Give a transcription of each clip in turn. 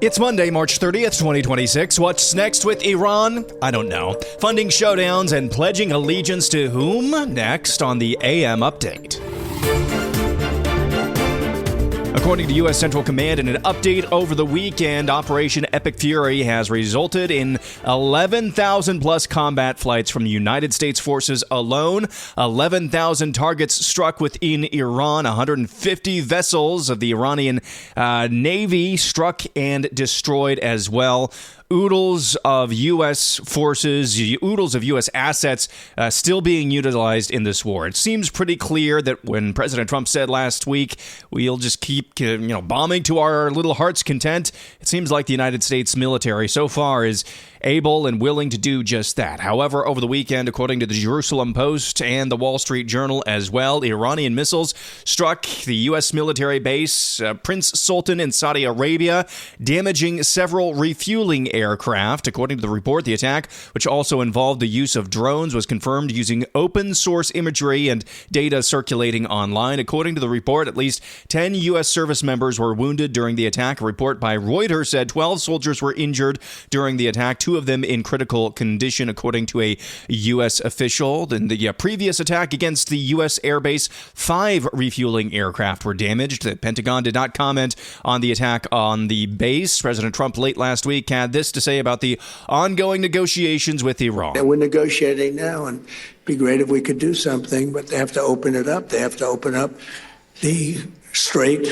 It's Monday, March 30th, 2026. What's next with Iran? I don't know. Funding showdowns and pledging allegiance to whom? Next on the AM Update. According to U.S. Central Command, in an update over the weekend, Operation Epic Fury has resulted in 11,000 plus combat flights from the United States forces alone, 11,000 targets struck within Iran, 150 vessels of the Iranian Navy struck and destroyed as well. Oodles of U.S. forces, oodles of U.S. assets still being utilized in this war. It seems pretty clear that when President Trump said last week, we'll just keep bombing to our little heart's content, it seems like the United States military so far is able and willing to do just that. However, over the weekend, according to the Jerusalem Post and the Wall Street Journal as well, Iranian missiles struck the U.S. military base Prince Sultan in Saudi Arabia, damaging several refueling aircraft. According to the report, the attack, which also involved the use of drones, was confirmed using open source imagery and data circulating online. According to the report, at least 10 U.S. service members were wounded during the attack. A report by Reuters said 12 soldiers were injured during the attack, two of them in critical condition, according to a U.S. official. In the previous attack against the U.S. airbase, 5 refueling aircraft were damaged. The Pentagon did not comment on the attack on the base. President Trump late last week had this to say about the ongoing negotiations with Iran. And we're negotiating now, and it'd be great if we could do something, but they have to open it up. They have to open up the Strait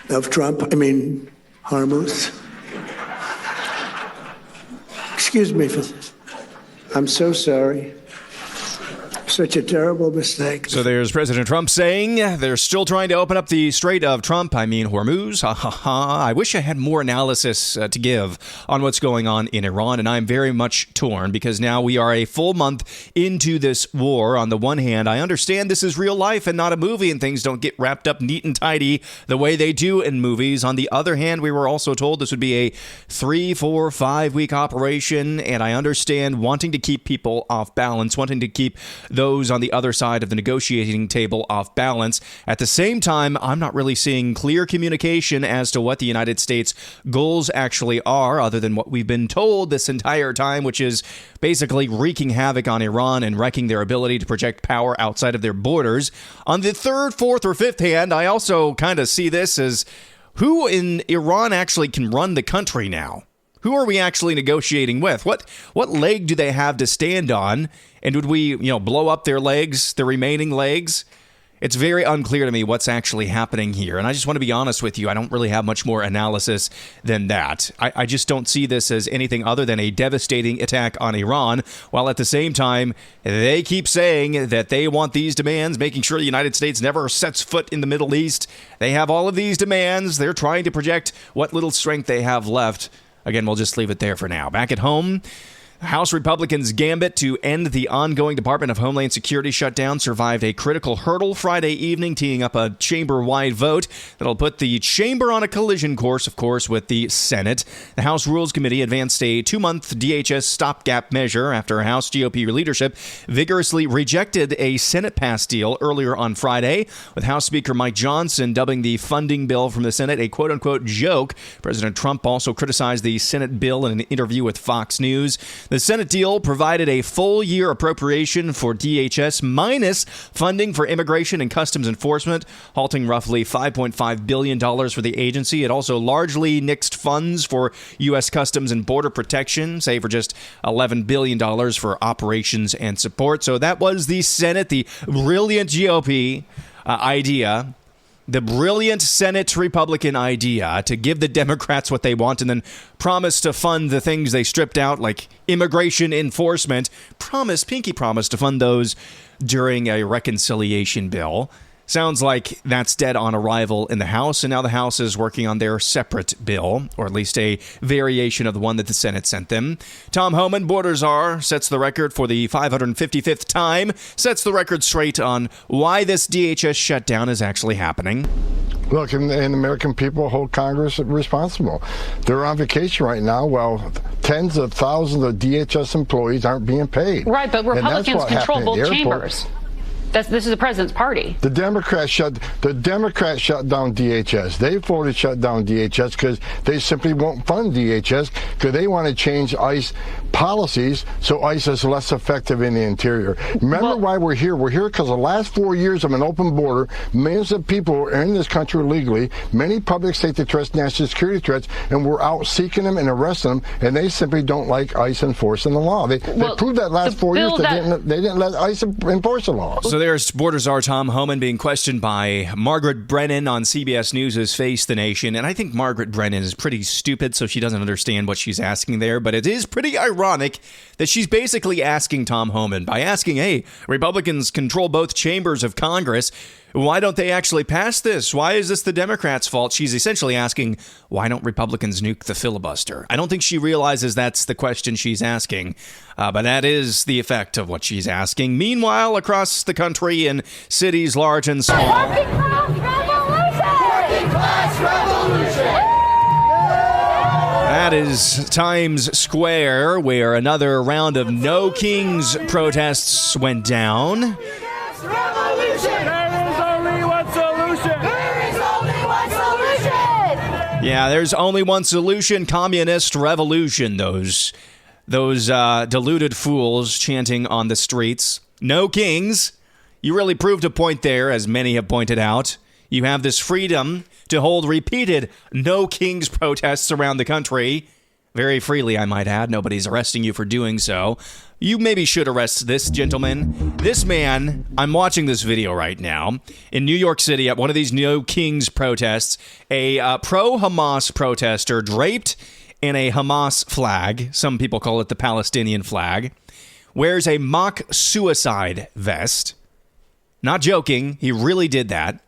of Hormuz. Excuse me for this. I'm so sorry. Such a terrible mistake. So there's President Trump saying they're still trying to open up the Strait of Hormuz. Ha ha ha. I wish I had more analysis to give on what's going on in Iran, and I'm very much torn because now we are a full month into this war. On the one hand, I understand this is real life and not a movie, and things don't get wrapped up neat and tidy the way they do in movies. On the other hand, we were also told this would be a 3, 4, 5 week operation, and I understand wanting to keep people off balance, wanting to keep those on the other side of the negotiating table off balance. At the same time, I'm not really seeing clear communication as to what the United States goals actually are, other than what we've been told this entire time, which is basically wreaking havoc on Iran and wrecking their ability to project power outside of their borders. On the third, fourth, or fifth hand, I also kind of see this as who in Iran actually can run the country now? Who are we actually negotiating with? What leg do they have to stand on? And would we, blow up their legs, the remaining legs? It's very unclear to me what's actually happening here. And I just want to be honest with you. I don't really have much more analysis than that. I just don't see this as anything other than a devastating attack on Iran, while at the same time, they keep saying that they want these demands, making sure the United States never sets foot in the Middle East. They have all of these demands. They're trying to project what little strength they have left. Again, we'll just leave it there for now. Back at home, House Republicans' gambit to end the ongoing Department of Homeland Security shutdown survived a critical hurdle Friday evening, teeing up a chamber-wide vote that'll put the chamber on a collision course, of course, with the Senate. The House Rules Committee advanced a 2-month DHS stopgap measure after House GOP leadership vigorously rejected a Senate-passed deal earlier on Friday, with House Speaker Mike Johnson dubbing the funding bill from the Senate a quote-unquote joke. President Trump also criticized the Senate bill in an interview with Fox News. The Senate deal provided a full-year appropriation for DHS minus funding for immigration and customs enforcement, halting roughly $5.5 billion for the agency. It also largely nixed funds for U.S. Customs and Border Protection, save for just $11 billion for operations and support. So that was the Senate, the brilliant GOP idea. The brilliant Senate Republican idea to give the Democrats what they want and then promise to fund the things they stripped out, like immigration enforcement. Pinky promise to fund those during a reconciliation bill. Sounds like that's dead on arrival in the House, and now the House is working on their separate bill, or at least a variation of the one that the Senate sent them. Tom Homan, border czar, sets the record for the 555th time, sets the record straight on why this DHS shutdown is actually happening. Look, and the American people hold Congress responsible. They're on vacation right now while tens of thousands of DHS employees aren't being paid. Right, but Republicans control both chambers. This is the president's party. The Democrats shut down DHS. They voted shut down DHS because they simply won't fund DHS because they want to change ICE policies so ICE is less effective in the interior. Remember why we're here? We're here because the last 4 years of an open border, millions of people are in this country illegally. Many public safety threats, national security threats, and we're out seeking them and arresting them, and they simply don't like ICE enforcing the law. They proved that last 4 years they didn't let ICE enforce the law. So there's border czar Tom Homan being questioned by Margaret Brennan on CBS News' Face the Nation. And I think Margaret Brennan is pretty stupid, so she doesn't understand what she's asking there. But it is pretty ironic that she's basically asking Tom Homan by asking, hey, Republicans control both chambers of Congress. Why don't they actually pass this? Why is this the Democrats' fault? She's essentially asking, why don't Republicans nuke the filibuster? I don't think she realizes that's the question she's asking, but that is the effect of what she's asking. Meanwhile, across the country in cities large and small. Working class revolution! Working class revolution! That is Times Square, where another round of No Kings protests went down. Yeah, there's only one solution, communist revolution. Those deluded fools chanting on the streets. No kings. You really proved a point there, as many have pointed out. You have this freedom to hold repeated no kings protests around the country. Very freely, I might add. Nobody's arresting you for doing so. You maybe should arrest this gentleman. This man, I'm watching this video right now, in New York City at one of these No Kings protests, a pro-Hamas protester draped in a Hamas flag, some people call it the Palestinian flag, wears a mock suicide vest. Not joking, he really did that.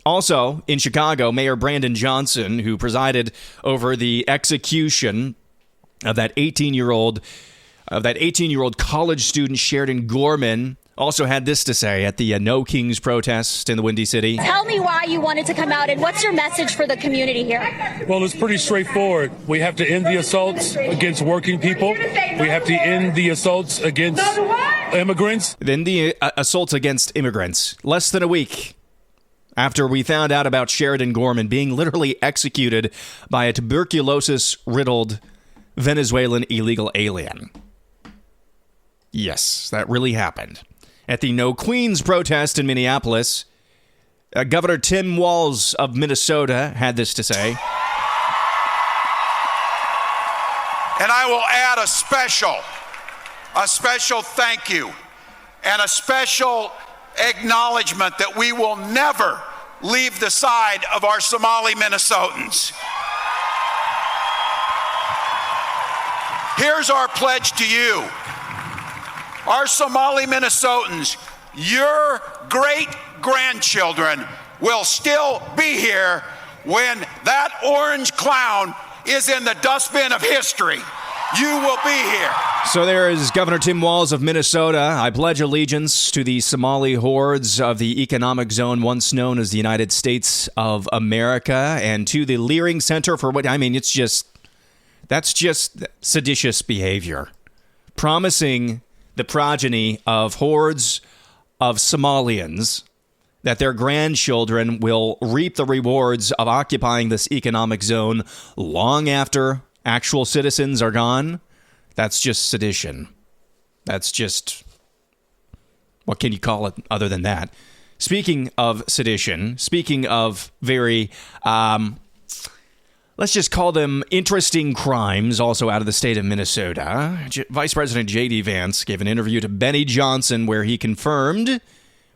Also, in Chicago, Mayor Brandon Johnson, who presided over the execution of that 18-year-old college student Sheridan Gorman, also had this to say at the No Kings protest in the Windy City. Tell me why you wanted to come out and what's your message for the community here? Well, it's pretty straightforward. We have to end the assaults against working people. We have to end the assaults against immigrants. Then the assaults against immigrants. Less than a week after we found out about Sheridan Gorman being literally executed by a tuberculosis-riddled Venezuelan illegal alien. Yes, that really happened. At the No Queens protest in Minneapolis, Governor Tim Walz of Minnesota had this to say. And I will add a special thank you and a special acknowledgement that we will never leave the side of our Somali Minnesotans. Here's our pledge to you. Our Somali Minnesotans, your great-grandchildren will still be here when that orange clown is in the dustbin of history. You will be here. So there is Governor Tim Walz of Minnesota. I pledge allegiance to the Somali hordes of the economic zone once known as the United States of America and to the Leering Center for what, I mean, that's just seditious behavior. Promising the progeny of hordes of Somalians that their grandchildren will reap the rewards of occupying this economic zone long after actual citizens are gone. That's just sedition. That's just, what can you call it other than that? Speaking of sedition, speaking of very, let's just call them interesting crimes, also out of the state of Minnesota, Vice President J.D. Vance gave an interview to Benny Johnson where he confirmed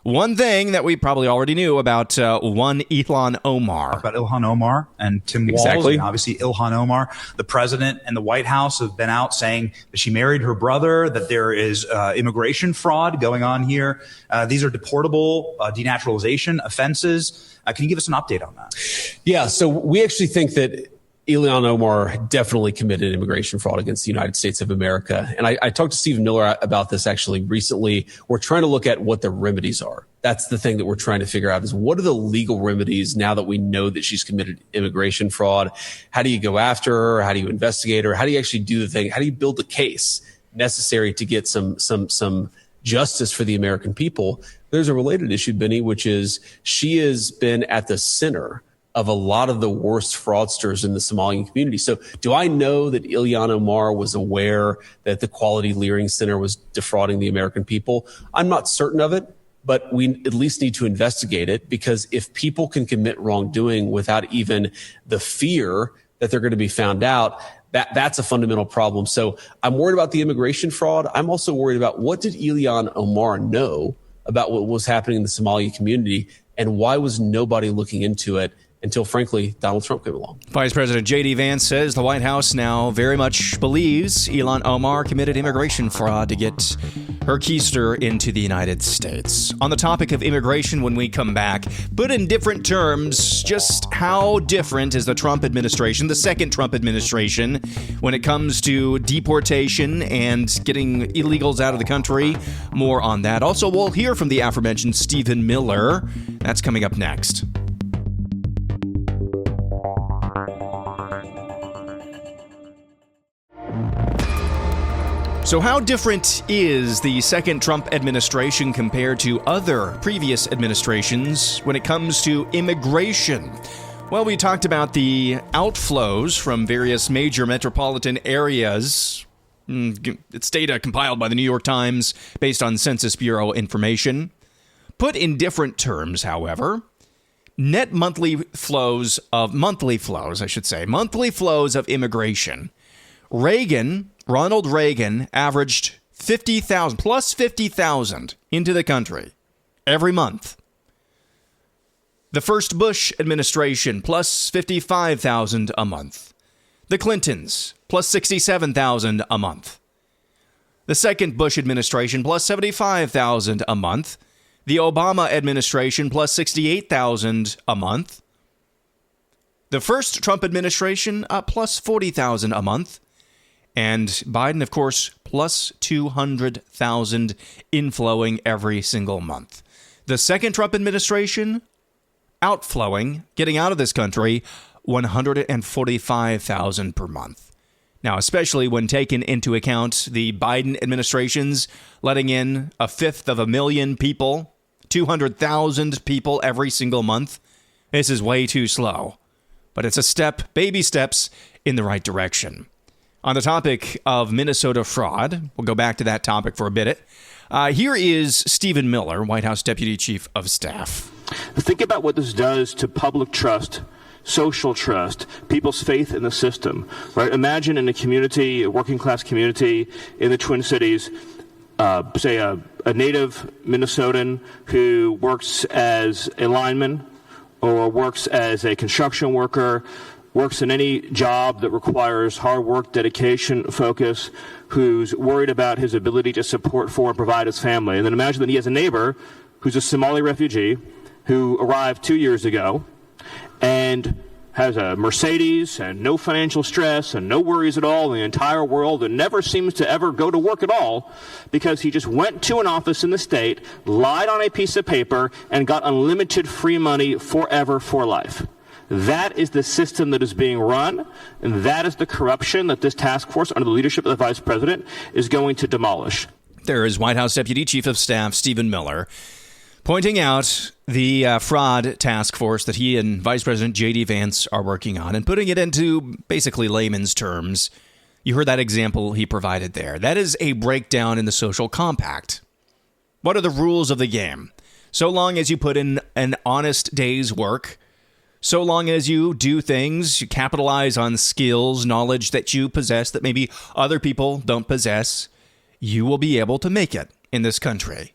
one thing that we probably already knew about one Ilhan Omar. About Ilhan Omar and Tim Walz. Exactly. And obviously, Ilhan Omar, the president and the White House have been out saying that she married her brother, that there is immigration fraud going on here. These are deportable denaturalization offenses. Can you give us an update on that? Yeah, so we actually think that Ilhan Omar definitely committed immigration fraud against the United States of America. And I talked to Stephen Miller about this actually recently. We're trying to look at what the remedies are. That's the thing that we're trying to figure out is what are the legal remedies now that we know that she's committed immigration fraud? How do you go after her? How do you investigate her? How do you actually do the thing? How do you build the case necessary to get some justice for the American people? There's a related issue, Benny, which is she has been at the center of a lot of the worst fraudsters in the Somalian community. So do I know that Ilhan Omar was aware that the Quality Leering Center was defrauding the American people? I'm not certain of it, but we at least need to investigate it, because if people can commit wrongdoing without even the fear that they're going to be found out, that's a fundamental problem. So I'm worried about the immigration fraud. I'm also worried about, what did Ilhan Omar know about what was happening in the Somali community, and why was nobody looking into it until, frankly, Donald Trump came along? Vice President J.D. Vance says the White House now very much believes Ilhan Omar committed immigration fraud to get her keister into the United States. On the topic of immigration when we come back, but in different terms, just how different is the Trump administration, the second Trump administration, when it comes to deportation and getting illegals out of the country? More on that. Also, we'll hear from the aforementioned Stephen Miller. That's coming up next. So how different is the second Trump administration compared to other previous administrations when it comes to immigration? Well, we talked about the outflows from various major metropolitan areas. It's data compiled by the New York Times based on Census Bureau information. Put in different terms, however, net monthly flows of immigration. Ronald Reagan averaged 50,000 plus 50,000 into the country every month. The first Bush administration plus 55,000 a month. The Clintons plus 67,000 a month. The second Bush administration plus 75,000 a month. The Obama administration plus 68,000 a month. The first Trump administration plus 40,000 a month. And Biden, of course, plus 200,000 inflowing every single month. The second Trump administration, outflowing, getting out of this country, 145,000 per month. Now, especially when taken into account the Biden administration's letting in 1/5 people, 200,000 people every single month. This is way too slow. But it's a step, baby steps, in the right direction. On the topic of Minnesota fraud, we'll go back to that topic for a bit. Here is Stephen Miller, White House Deputy Chief of Staff. Think about what this does to public trust, social trust, people's faith in the system. Right? Imagine in a community, a working class community in the Twin Cities, say a native Minnesotan who works as a lineman or works as a construction worker, works in any job that requires hard work, dedication, focus, who's worried about his ability to support for and provide his family. And then imagine that he has a neighbor who's a Somali refugee who arrived 2 years ago and has a Mercedes and no financial stress and no worries at all in the entire world and never seems to ever go to work at all because he just went to an office in the state, lied on a piece of paper, and got unlimited free money forever for life. That is the system that is being run, and that is the corruption that this task force, under the leadership of the Vice President, is going to demolish. There is White House Deputy Chief of Staff Stephen Miller pointing out the fraud task force that he and Vice President J.D. Vance are working on and putting it into basically layman's terms. You heard that example he provided there. That is a breakdown in the social compact. What are the rules of the game? So long as you put in an honest day's work, so long as you do things, you capitalize on skills, knowledge that you possess that maybe other people don't possess, you will be able to make it in this country.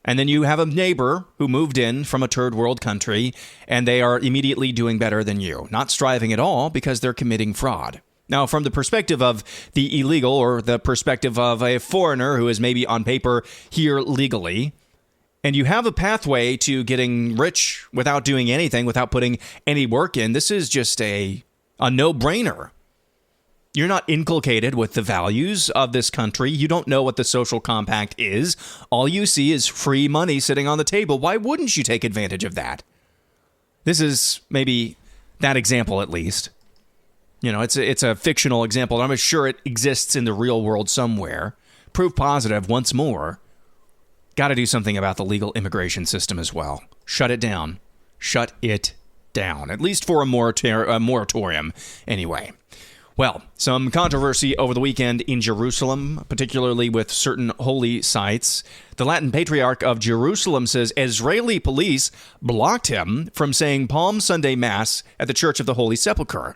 And then you have a neighbor who moved in from a third world country, and they are immediately doing better than you, not striving at all because they're committing fraud. Now, from the perspective of the illegal or the perspective of a foreigner who is maybe on paper here legally, and you have a pathway to getting rich without doing anything, without putting any work in, this is just a no-brainer. You're not inculcated with the values of this country. You don't know what the social compact is. All you see is free money sitting on the table. Why wouldn't you take advantage of that? This is maybe that example, at least. You know, it's a fictional example. I'm sure it exists in the real world somewhere. Proof positive, once more, got to do something about the legal immigration system as well. Shut it down. Shut it down, at least for a moratorium anyway. Well, some controversy over the weekend in Jerusalem, particularly with certain holy sites. The Latin Patriarch of Jerusalem says Israeli police blocked him from saying Palm Sunday Mass at the Church of the Holy Sepulcher.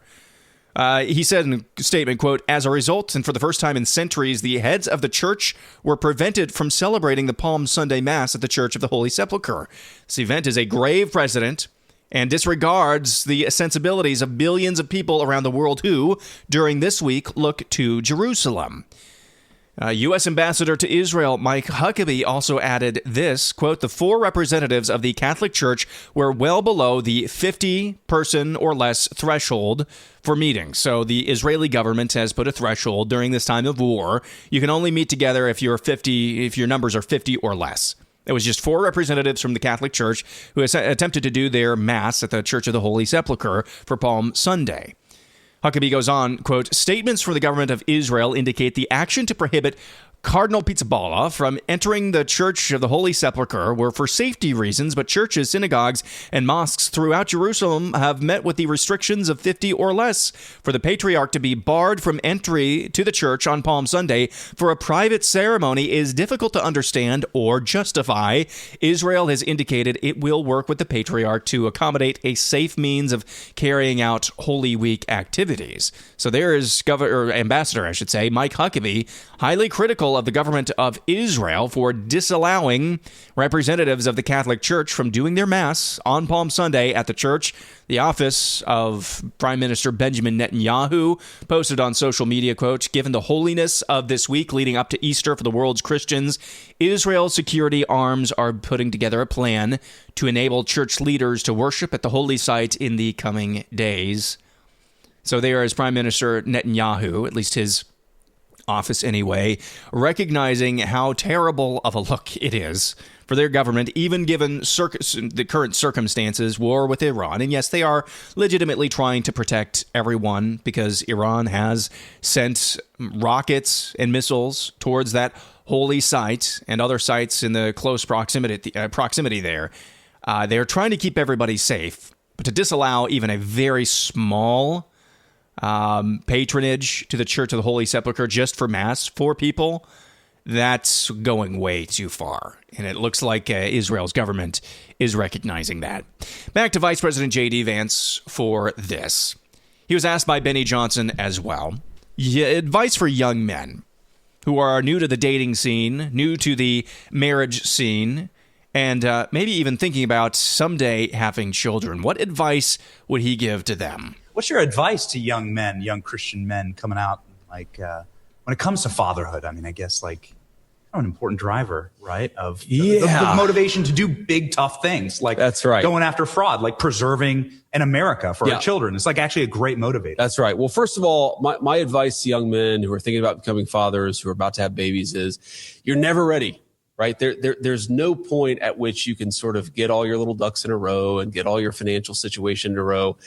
He said in a statement, quote, "As a result, and for the first time in centuries, the heads of the church were prevented from celebrating the Palm Sunday Mass at the Church of the Holy Sepulcher. This event is a grave precedent and disregards the sensibilities of billions of people around the world who, during this week, look to Jerusalem." U.S. Ambassador to Israel Mike Huckabee also added this, quote, "The 4 representatives of the Catholic Church were well below the 50-person or less threshold for meetings." So the Israeli government has put a threshold during this time of war. You can only meet together if your numbers are 50 or less. It was just 4 representatives from the Catholic Church who attempted to do their Mass at the Church of the Holy Sepulcher for Palm Sunday. Huckabee goes on, quote, "Statements from the government of Israel indicate the action to prohibit Cardinal Pizzaballa from entering the Church of the Holy Sepulcher were for safety reasons, but churches, synagogues, and mosques throughout Jerusalem have met with the restrictions of 50 or less. For the Patriarch to be barred from entry to the church on Palm Sunday for a private ceremony is difficult to understand or justify. Israel has indicated it will work with the Patriarch to accommodate a safe means of carrying out Holy Week activities." So there is Ambassador Mike Huckabee, highly critical of the government of Israel for disallowing representatives of the Catholic Church from doing their Mass on Palm Sunday at the church. The office of Prime Minister Benjamin Netanyahu posted on social media, quote, "Given the holiness of this week leading up to Easter for the world's Christians, Israel's security arms are putting together a plan to enable church leaders to worship at the holy site in the coming days." So there is Prime Minister Netanyahu, at least his office anyway, recognizing how terrible of a look it is for their government, even given the current circumstances, war with Iran. And yes, they are legitimately trying to protect everyone because Iran has sent rockets and missiles towards that holy site and other sites in the close proximity there. They're trying to keep everybody safe, but to disallow even a very small patronage to the Church of the Holy Sepulcher just for Mass for people, that's going way too far. And it looks like Israel's government is recognizing that. Back to Vice President J.D. Vance for this. He was asked by Benny Johnson as well. Advice for young men who are new to the dating scene, new to the marriage scene, and maybe even thinking about someday having children. What advice would he give to them? What's your advice to young men, young Christian men coming out, when it comes to fatherhood? I mean, I guess an important driver, right? Of the motivation to do big, tough things, like that's right, going after fraud, like preserving an America for our children. It's actually a great motivator. That's right. Well, first of all, my advice to young men who are thinking about becoming fathers, who are about to have babies, is you're never ready. Right? There's no point at which you can sort of get all your little ducks in a row and get all your financial situation in a row.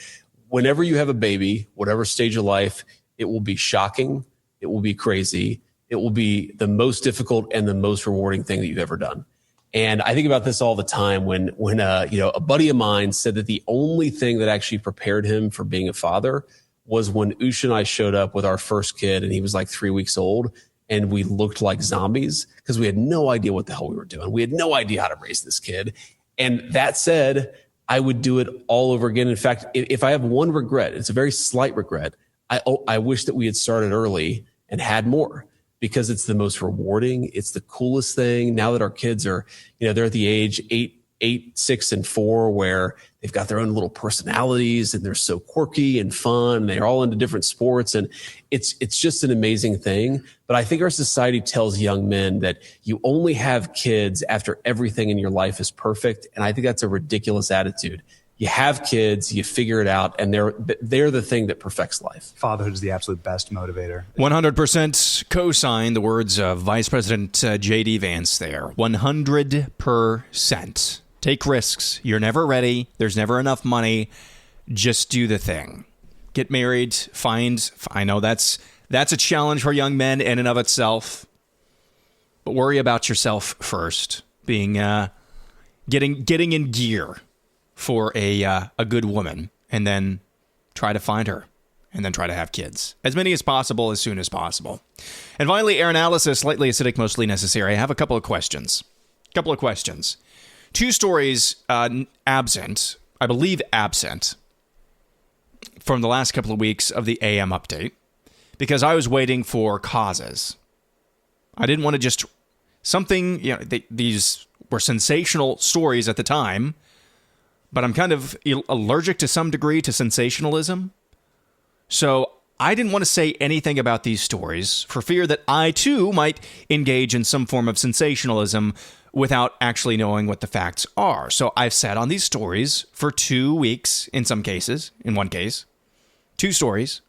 Whenever you have a baby, whatever stage of life, it will be shocking. It will be crazy. It will be the most difficult and the most rewarding thing that you've ever done. And I think about this all the time when a buddy of mine said that the only thing that actually prepared him for being a father was when Usha and I showed up with our first kid and he was like 3 weeks old. And we looked like zombies because we had no idea what the hell we were doing. We had no idea how to raise this kid. And that said, I would do it all over again. In fact, if I have one regret, it's a very slight regret. I wish that we had started early and had more, because it's the most rewarding. It's the coolest thing. Now that our kids are, they're at the age 8, 6, and 4, where they've got their own little personalities and they're so quirky and fun. And they're all into different sports. And it's just an amazing thing. But I think our society tells young men that you only have kids after everything in your life is perfect. And I think that's a ridiculous attitude. You have kids, you figure it out, and they're the thing that perfects life. Fatherhood is the absolute best motivator. 100% co-sign the words of Vice President J.D. Vance there. 100%. Take risks. You're never ready. There's never enough money. Just do the thing. Get married. I know that's a challenge for young men in and of itself. But worry about yourself first. being getting in gear for a good woman, and then try to find her, and then try to have kids. As many as possible, as soon as possible. And finally, air analysis, slightly acidic, mostly necessary. I have a couple of questions. Two stories absent, I believe absent, from the last couple of weeks of the AM update, because I was waiting for causes. I didn't want to just... these were sensational stories at the time, but I'm kind of allergic to some degree to sensationalism. So I didn't want to say anything about these stories for fear that I, too, might engage in some form of sensationalism without actually knowing what the facts are. So I've sat on these stories for 2 weeks, in some cases, in one case, 2 stories,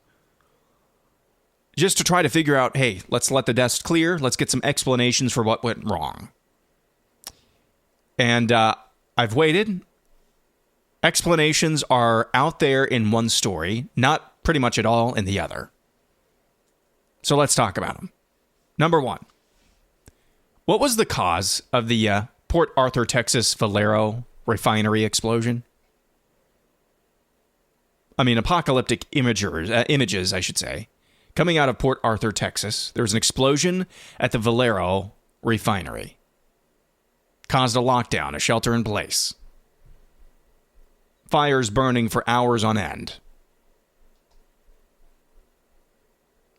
just to try to figure out, hey, let's let the dust clear. Let's get some explanations for what went wrong. And I've waited. Explanations are out there in one story, not pretty much at all in the other. So let's talk about them. Number 1. What was the cause of the Port Arthur, Texas Valero refinery explosion? I mean, apocalyptic images, I should say. Coming out of Port Arthur, Texas, there was an explosion at the Valero refinery. Caused a lockdown, a shelter in place. Fires burning for hours on end.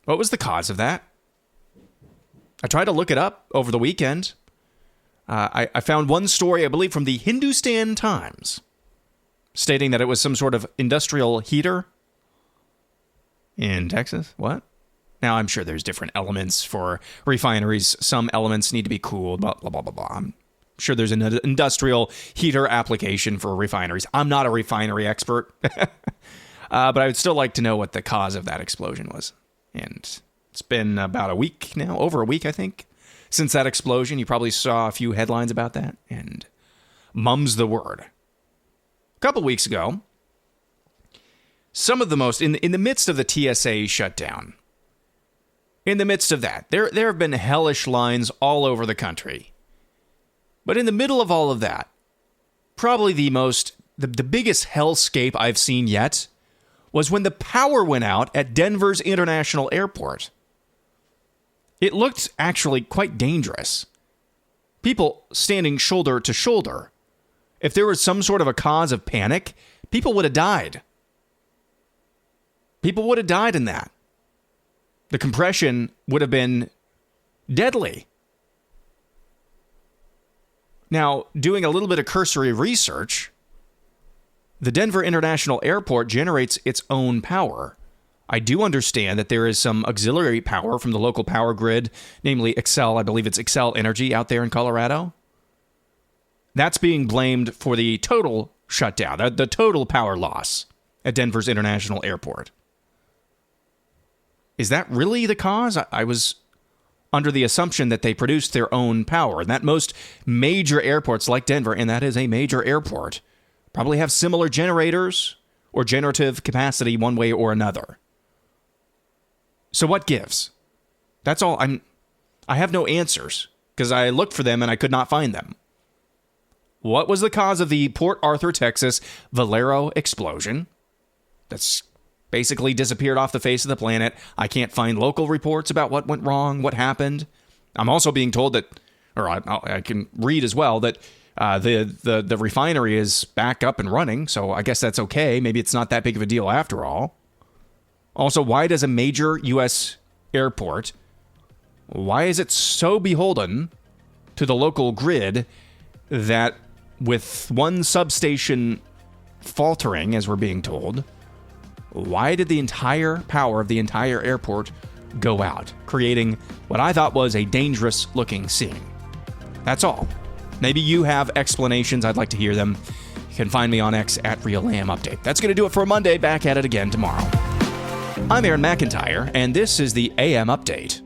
What was the cause of that? I tried to look it up over the weekend. I found one story, I believe, from the Hindustan Times, stating that it was some sort of industrial heater in Texas. What? Now, I'm sure there's different elements for refineries. Some elements need to be cooled, blah, blah, blah, blah, blah. I'm sure there's an industrial heater application for refineries. I'm not a refinery expert, but I would still like to know what the cause of that explosion was. And it's been about a week now, over a week, I think, since that explosion. You probably saw a few headlines about that, and mum's the word. A couple weeks ago, some of the most, in the midst of the TSA shutdown, in the midst of that, there have been hellish lines all over the country. But in the middle of all of that, probably the biggest hellscape I've seen yet was when the power went out at Denver's International Airport. It looked actually quite dangerous. People standing shoulder to shoulder. If there was some sort of a cause of panic, people would have died. People would have died in that. The compression would have been deadly. Now, doing a little bit of cursory research, the Denver International Airport generates its own power. I do understand that there is some auxiliary power from the local power grid, namely Xcel. I believe it's Xcel Energy out there in Colorado. That's being blamed for the total shutdown, the total power loss at Denver's International Airport. Is that really the cause? I was under the assumption that they produced their own power, and that most major airports like Denver, and that is a major airport, probably have similar generators or generative capacity one way or another. So what gives? That's all. I have no answers because I looked for them and I could not find them. What was the cause of the Port Arthur, Texas Valero explosion? That's basically disappeared off the face of the planet. I can't find local reports about what went wrong, what happened. I'm also being told that, or I can read as well, that the refinery is back up and running, so I guess that's okay. Maybe it's not that big of a deal after all. Also, why does a major U.S. airport, why is it so beholden to the local grid that with one substation faltering, as we're being told, why did the entire power of the entire airport go out, creating what I thought was a dangerous-looking scene? That's all. Maybe you have explanations. I'd like to hear them. You can find me on X at RealAmUpdate. That's going to do it for Monday. Back at it again tomorrow. I'm Aaron McIntire, and this is the AM Update.